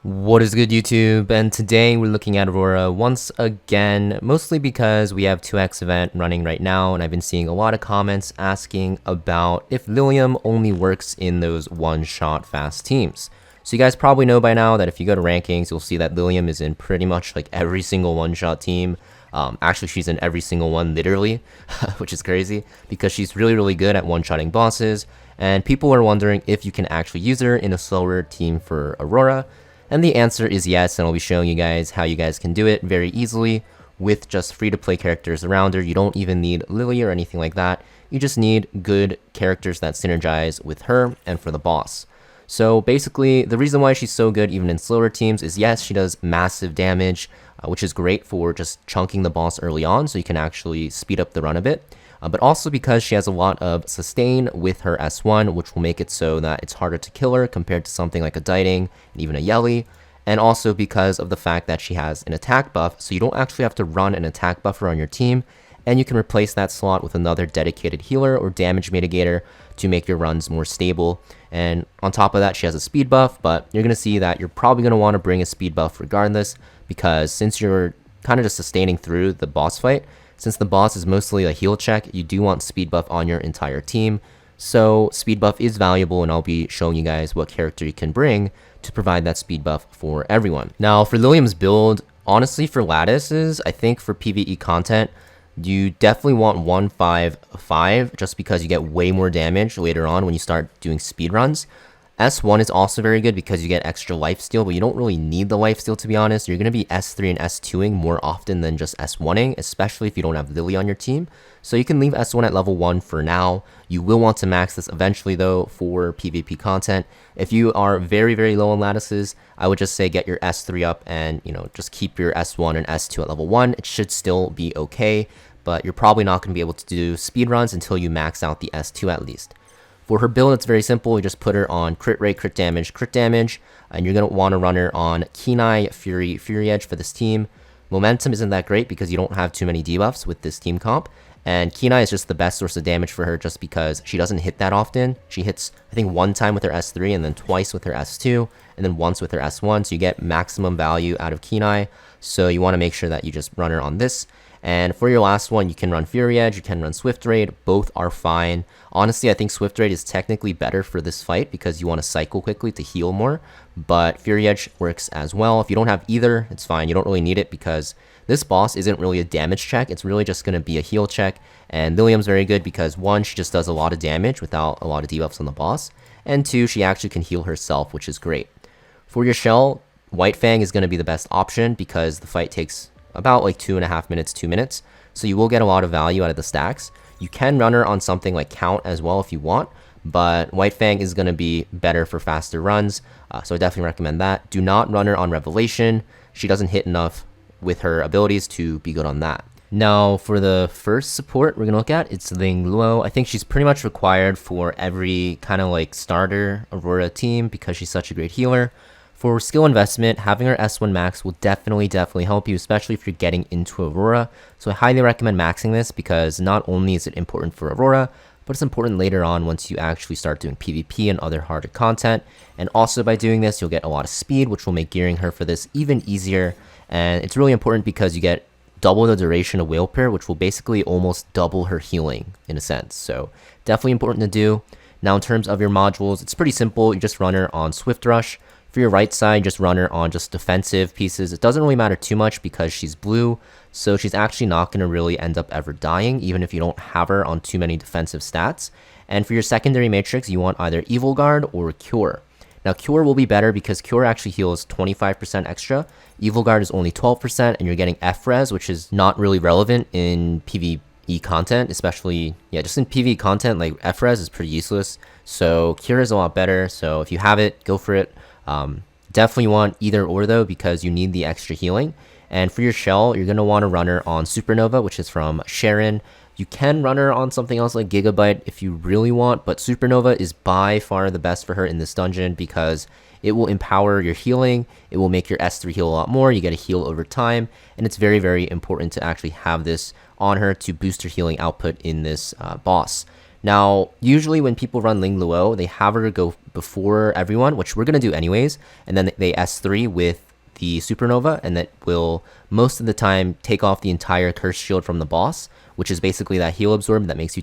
What is good, YouTube? And today we're looking at Aurora once again, mostly because we have 2x event running right now, and I've been seeing a lot of comments asking about if Liliam only works in those one-shot fast teams. So you guys probably know by now that if you go to rankings, you'll see that Liliam is in pretty much like every single one-shot team. Actually, she's in every single one, literally, which is crazy because she's really good at one-shotting bosses, and people are wondering if you can actually use her in a slower team for Aurora. And the answer is yes, and I'll be showing you guys how you guys can do it very easily with just free-to-play characters around her. You don't even need Lily or anything like that. You just need good characters that synergize with her and for the boss. So basically, the reason why she's so good even in slower teams is yes, she does massive damage, which is great for just chunking the boss early on, so you can actually speed up the run a bit. But also because she has a lot of sustain with her S1, which will make it so that it's harder to kill her compared to something like a Diting and even a Yelly. And also because of the fact that she has an attack buff, so you don't actually have to run an attack buffer on your team, and you can replace that slot with another dedicated healer or damage mitigator to make your runs more stable. And on top of that, she has a speed buff, but you're going to see that you're probably going to want to bring a speed buff regardless, because since you're kind of just sustaining through the boss fight, since the boss is mostly a heal check, you do want speed buff on your entire team. So speed buff is valuable, and I'll be showing you guys what character you can bring to provide that speed buff for everyone. Now for Liliam's build, honestly for lattices, I think for PvE content, you definitely want 155 just because you get way more damage later on when you start doing speed runs. S1 is also very good because you get extra lifesteal, but you don't really need the lifesteal, to be honest. You're going to be S3 and S2ing more often than just S1ing, especially if you don't have Lily on your team. So you can leave S1 at level 1 for now. You will want to max this eventually, though, for PvP content. If you are very low on lattices, I would just say get your S3 up and, just keep your S1 and S2 at level 1. It should still be okay, but you're probably not going to be able to do speed runs until you max out the S2 at least. For her build, it's very simple. You just put her on crit rate, crit damage, and you're going to want to run her on Kenai, Fury, Fury Edge for this team. Momentum isn't that great because you don't have too many debuffs with this team comp, and Kenai is just the best source of damage for her just because she doesn't hit that often. She hits, I think, one time with her S3 and then twice with her S2 and then once with her S1, so you get maximum value out of Kenai. So you want to make sure that you just run her on this. And for your last one, you can run Fury Edge, you can run Swift Raid, both are fine. Honestly, I think Swift Raid is technically better for this fight because you want to cycle quickly to heal more, but Fury Edge works as well. If you don't have either, it's fine. You don't really need it because this boss isn't really a damage check. It's really just going to be a heal check, and Liliam's very good because 1, she just does a lot of damage without a lot of debuffs on the boss, and 2, she actually can heal herself, which is great. For your shell, White Fang is going to be the best option because the fight takes about like 2.5 minutes, 2 minutes, so you will get a lot of value out of the stacks. You can run her on something like Count as well if you want, but White Fang is going to be better for faster runs, so I definitely recommend that. Do not run her on Revelation. She doesn't hit enough with her abilities to be good on that. Now for the first support we're going to look at, it's Ling Luo. I think she's pretty much required for every kind of like starter Aurora team because she's such a great healer. For skill investment, having her S1 max will definitely help you, especially if you're getting into Aurora. So I highly recommend maxing this because not only is it important for Aurora, but it's important later on once you actually start doing PvP and other harder content. And also by doing this, you'll get a lot of speed, which will make gearing her for this even easier. And it's really important because you get double the duration of Whale Pair, which will basically almost double her healing in a sense. So definitely important to do. Now in terms of your modules, it's pretty simple. You just run her on Swift Rush. For your right side, just run her on just defensive pieces. It doesn't really matter too much because she's blue, so she's actually not going to really end up ever dying, even if you don't have her on too many defensive stats. And for your secondary matrix, you want either Evil Guard or Cure. Now, Cure will be better because Cure actually heals 25% extra. Evil Guard is only 12%, and you're getting F-Res, which is not really relevant in PvE content, especially, just in PvE content, like F-Res is pretty useless. So Cure is a lot better, so if you have it, go for it. Definitely want either or though because you need the extra healing. And for your shell, you're going to want to run her on Supernova, which is from Sharon. You can run her on something else like Gigabyte if you really want, but Supernova is by far the best for her in this dungeon because it will empower your healing, it will make your S3 heal a lot more, you get a heal over time, and it's very important to actually have this on her to boost her healing output in this boss. Now, usually when people run Ling Luo, they have her go before everyone, which we're going to do anyways, and then they S3 with the supernova, and that will most of the time take off the entire curse shield from the boss, which is basically that heal absorb that makes you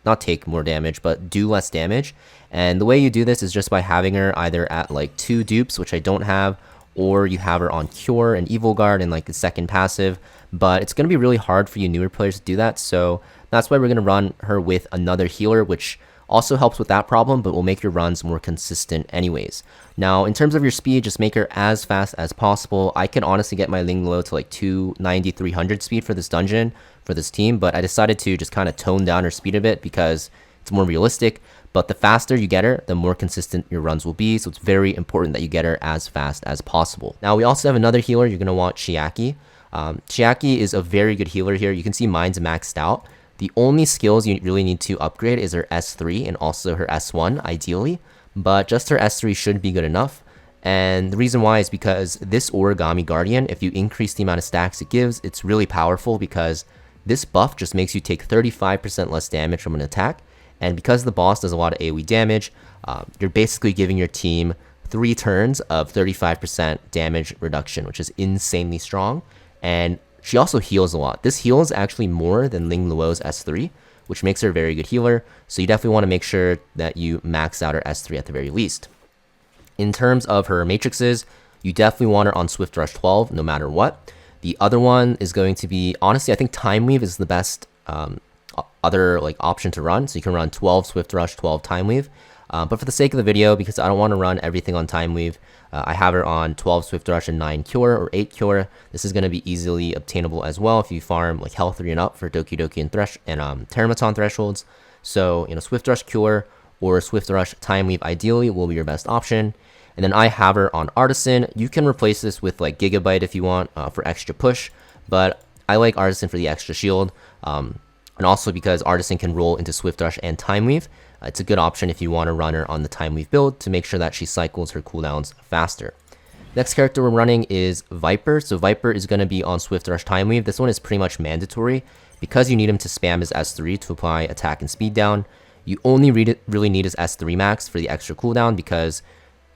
not take more damage, but do less damage. And the way you do this is just by having her either at like 2 dupes, which I don't have, or you have her on Cure and Evil Guard and like the second passive, but it's going to be really hard for you newer players to do that, so that's why we're going to run her with another healer, which also helps with that problem, but will make your runs more consistent anyways. Now, in terms of your speed, just make her as fast as possible. I can honestly get my Ling Luo to like 290, 300 speed for this dungeon, for this team, but I decided to just kind of tone down her speed a bit because it's more realistic. But the faster you get her, the more consistent your runs will be, so it's very important that you get her as fast as possible. Now, we also have another healer. You're going to want Chiaki. Chiaki is a very good healer here. You can see mine's maxed out. The only skills you really need to upgrade is her S3 and also her S1, ideally. But just her S3 should be good enough. And the reason why is because this Origami Guardian, if you increase the amount of stacks it gives, it's really powerful because this buff just makes you take 35% less damage from an attack. And because the boss does a lot of AoE damage, you're basically giving your team 3 turns of 35% damage reduction, which is insanely strong. And she also heals a lot. This heals actually more than Ling Luo's S3, which makes her a very good healer. So you definitely want to make sure that you max out her S3 at the very least. In terms of her matrices, you definitely want her on Swift Rush 12 no matter what. The other one is going to be, honestly, I think Time Weave is the best other like option to run. So you can run 12 Swift Rush, 12 Time Weave. But for the sake of the video, because I don't want to run everything on Time Weave, I have her on 12 Swift Rush and 9 Cure or 8 Cure. This is going to be easily obtainable as well if you farm like Health 3 and up for Doki Doki and Teramaton thresholds. So, you know, Swift Rush Cure or Swift Rush Time Weave ideally will be your best option. And then I have her on Artisan. You can replace this with like Gigabyte if you want for extra push, but I like Artisan for the extra shield. And also because Artisan can roll into Swift Rush and Time Weave. It's a good option if you want to run her on the Time Weave build to make sure that she cycles her cooldowns faster. Next character we're running is Viper. So Viper is going to be on Swift Rush Time Weave. This one is pretty much mandatory because you need him to spam his S3 to apply attack and speed down. You only really need his S3 max for the extra cooldown because,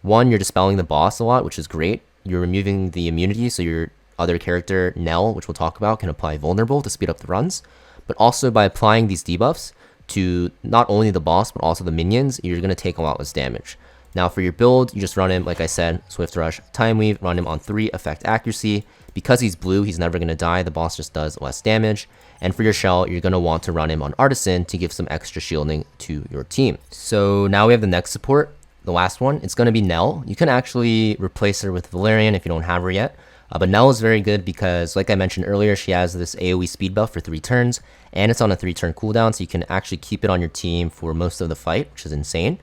one, you're dispelling the boss a lot, which is great. You're removing the immunity, so your other character, Nell, which we'll talk about, can apply Vulnerable to speed up the runs. But also by applying these debuffs to not only the boss, but also the minions, you're going to take a lot less damage. Now for your build, you just run him, like I said, Swift Rush, Time Weave, run him on 3 effect accuracy. Because he's blue, he's never going to die, the boss just does less damage. And for your shell, you're going to want to run him on Artisan to give some extra shielding to your team. So now we have the next support, the last one. It's going to be Nell. You can actually replace her with Valerian if you don't have her yet. But Nell is very good because, like I mentioned earlier, she has this AoE speed buff for 3 turns, and it's on a 3-turn cooldown, so you can actually keep it on your team for most of the fight, which is insane.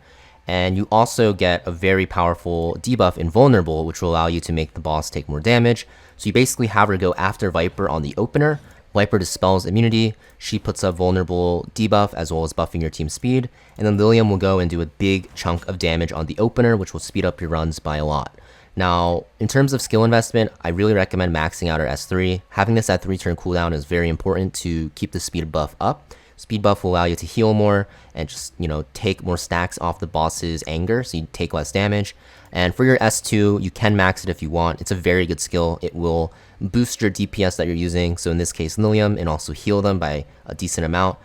And you also get a very powerful debuff in Vulnerable, which will allow you to make the boss take more damage. So you basically have her go after Viper on the opener. Viper dispels immunity, she puts up Vulnerable debuff as well as buffing your team's speed, and then Liliam will go and do a big chunk of damage on the opener, which will speed up your runs by a lot. Now, in terms of skill investment, I really recommend maxing out our S3. Having this at 3-turn cooldown is very important to keep the speed buff up. Speed buff will allow you to heal more and just, you know, take more stacks off the boss's anger, so you take less damage. And for your S2, you can max it if you want. It's a very good skill. It will boost your DPS that you're using, so in this case Liliam, and also heal them by a decent amount.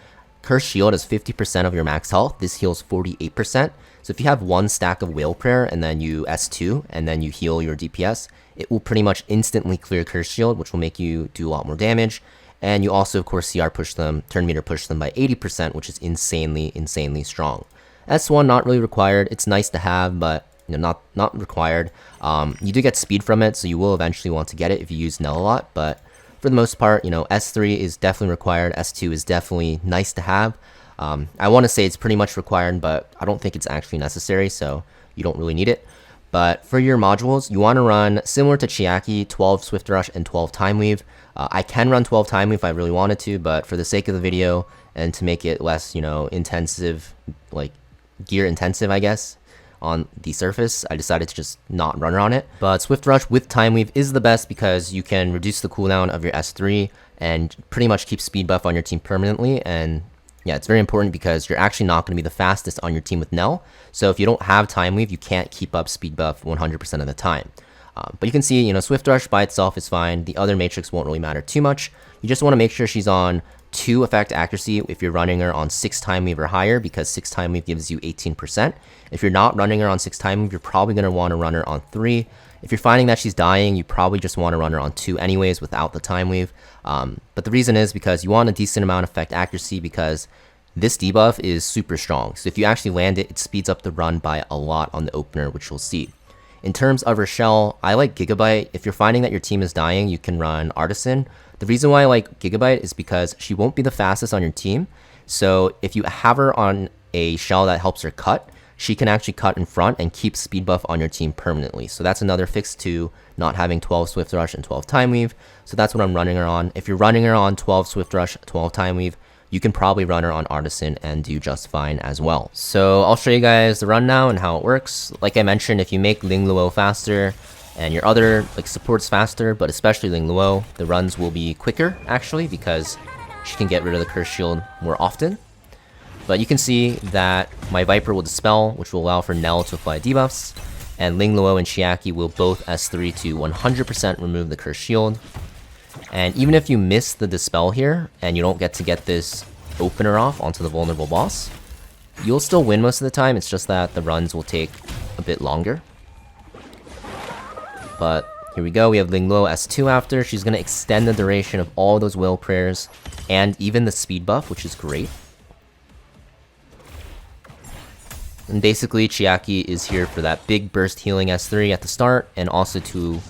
Curse Shield is 50% of your max health. This heals 48%. So if you have 1 stack of Whale Prayer and then you S2 and then you heal your DPS, it will pretty much instantly clear Curse Shield, which will make you do a lot more damage. And you also, of course, CR push them, turn meter push them by 80%, which is insanely, insanely strong. S1 not really required. It's nice to have, but you know, not required. You do get speed from it, so you will eventually want to get it if you use Nell a lot. But for the most part, you know, S3 is definitely required. S2 is definitely nice to have. I want to say it's pretty much required, but I don't think it's actually necessary, so you don't really need it. But for your modules, you want to run, similar to Chiaki, 12 Swift Rush and 12 Time Weave. I can run 12 Time Weave if I really wanted to, but for the sake of the video and to make it less, you know, intensive, like gear intensive, I guess, on the surface, I decided to just not run her on it. But Swift Rush with Time Weave is the best because you can reduce the cooldown of your S3 and pretty much keep speed buff on your team permanently, and Yeah, it's very important because you're actually not going to be the fastest on your team with Nell. So if you don't have Time Weave, you can't keep up speed buff 100% of the time. But you can see, Swift Rush by itself is fine. The other matrix won't really matter too much. You just want to make sure she's on 2 effect accuracy if you're running her on 6 Time Weave or higher, because 6 Time Weave gives you 18%. If you're not running her on 6 Time Weave, you're probably going to want to run her on 3. If you're finding that she's dying, you probably just want to run her on 2 anyways without the Time Weave. But the reason is because you want a decent amount of effect accuracy, because this debuff is super strong. So if you actually land it, it speeds up the run by a lot on the opener, which you'll see. In terms of her shell, I like Gigabyte. If you're finding that your team is dying, you can run Artisan. The reason why I like Gigabyte is because she won't be the fastest on your team. So if you have her on a shell that helps her cut, she can actually cut in front and keep speed buff on your team permanently. So that's another fix to not having 12 Swift Rush and 12 Time Weave. So that's what I'm running her on. If you're running her on 12 Swift Rush, 12 Time Weave, you can probably run her on Artisan and do just fine as well. So I'll show you guys the run now and how it works. Like I mentioned, if you make Ling Luo faster and your other supports faster, but especially Ling Luo, the runs will be quicker actually, because she can get rid of the Curse Shield more often. But you can see that my Viper will Dispel, which will allow for Nell to apply debuffs, and Ling Luo and Chiaki will both S3 to 100% remove the Curse Shield. And even if you miss the Dispel here, and you don't get to get this opener off onto the vulnerable boss, you'll still win most of the time. It's just that the runs will take a bit longer. But here we go, we have Ling Luo S2 after. She's going to extend the duration of all those Will Prayers, and even the speed buff, which is great. And basically, Chiaki is here for that big burst healing S3 at the start, and also to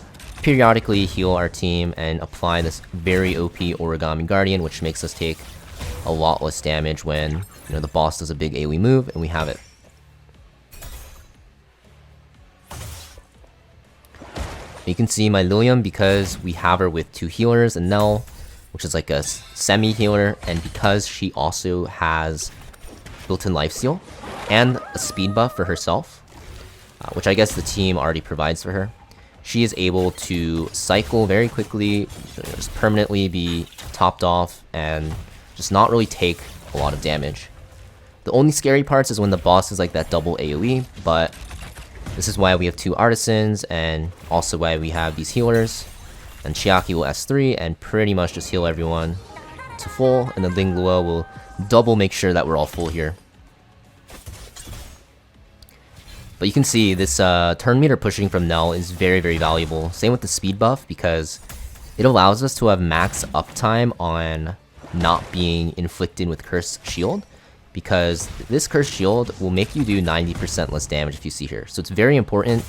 periodically heal our team and apply this very OP Origami Guardian, which makes us take a lot less damage when the boss does a big AoE move and we have it. You can see my Liliam, because we have her with 2 healers and Nell, which is like a semi-healer, and because she also has built-in lifesteal and a speed buff for herself, which I guess the team already provides for her, she is able to cycle very quickly, just permanently be topped off, and just not really take a lot of damage. The only scary parts is when the boss is like that double AoE, but this is why we have 2 Artisans, and also why we have these healers. And Chiaki will S3 and pretty much just heal everyone to full, and then Ling Luo will double make sure that we're all full here. But you can see this turn meter pushing from Nell is very, very valuable. Same with the speed buff, because it allows us to have max uptime on not being inflicted with Curse Shield, because this Curse Shield will make you do 90% less damage if you see here. So it's very important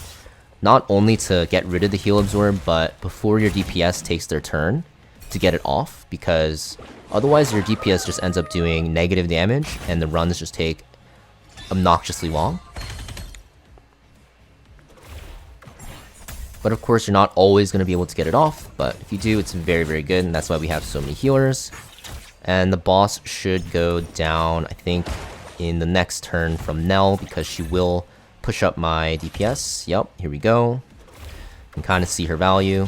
not only to get rid of the heal absorb, but before your DPS takes their turn to get it off, because otherwise your DPS just ends up doing negative damage and the runs just take obnoxiously long. But of course, you're not always going to be able to get it off, but if you do, it's very, very good, and that's why we have so many healers. And the boss should go down, I think, in the next turn from Nell, because she will push up my DPS. Yep, here we go. You can kind of see her value.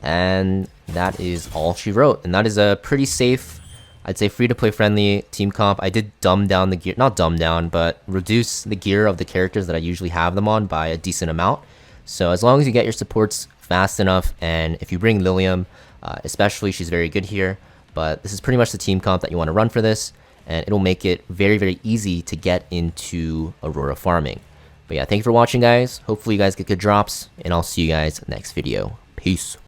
And that is all she wrote. And that is a pretty safe, I'd say free-to-play friendly team comp. I did dumb down the gear, not dumb down, but reduce the gear of the characters that I usually have them on by a decent amount. So as long as you get your supports fast enough, and if you bring Liliam, especially, she's very good here. But this is pretty much the team comp that you want to run for this, and it'll make it very, very easy to get into Aurora farming. But yeah, thank you for watching, guys. Hopefully you guys get good drops, and I'll see you guys next video. Peace.